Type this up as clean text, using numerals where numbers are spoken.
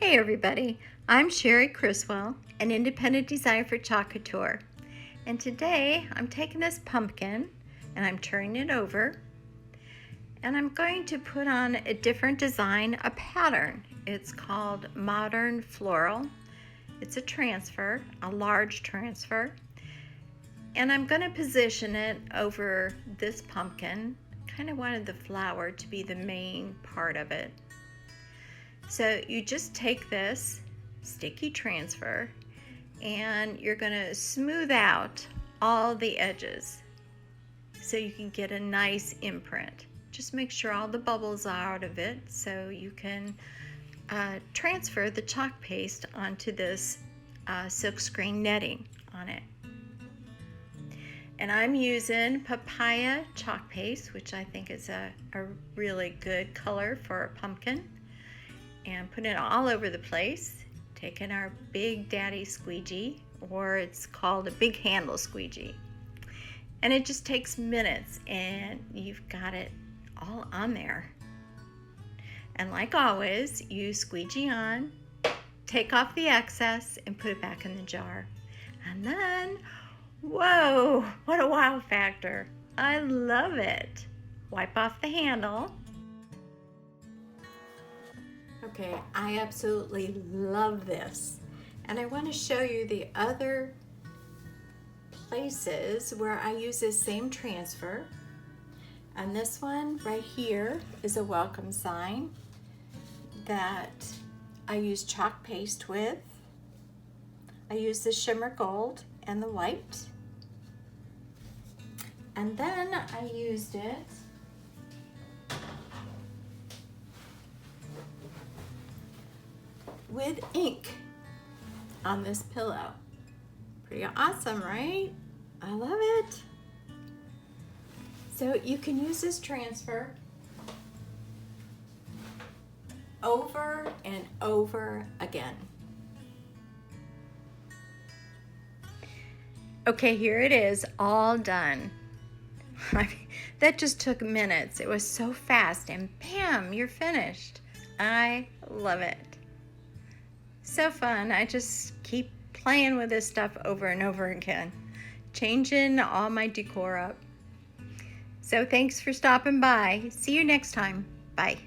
Hey everybody, I'm Cherie Criswell, an independent designer for Couture. And today I'm taking this pumpkin and I'm turning it over and I'm going to put on a different design, a pattern. It's called Modern Floral. It's a transfer, a large transfer. And I'm going to position it over this pumpkin. Kind of wanted the flower to be the main part of it. So you just take this sticky transfer and you're going to smooth out all the edges so you can get a nice imprint. Just make sure all the bubbles are out of it so you can transfer the chalk paste onto this silkscreen netting on it. And I'm using papaya chalk paste, which I think is a really good color for a pumpkin. And put it all over the place. Taking our Big Daddy squeegee, or it's called a big handle squeegee. And it just takes minutes and you've got it all on there. And like always, you squeegee on, take off the excess and put it back in the jar. And then, whoa, what a wow factor. I love it. Wipe off the handle. Okay, I absolutely love this. And I want to show you the other places where I use this same transfer. And this one right here is a welcome sign that I use chalk paste with. I use the shimmer gold and the white. And then I used it with ink on this pillow. Pretty awesome, right? I love it. So you can use this transfer over and over again. Okay, here it is, all done. That just took minutes. It was so fast and bam, you're finished. I love it. So fun. I just keep playing with this stuff over and over again, changing all my decor up. So thanks for stopping by. See you next time. Bye.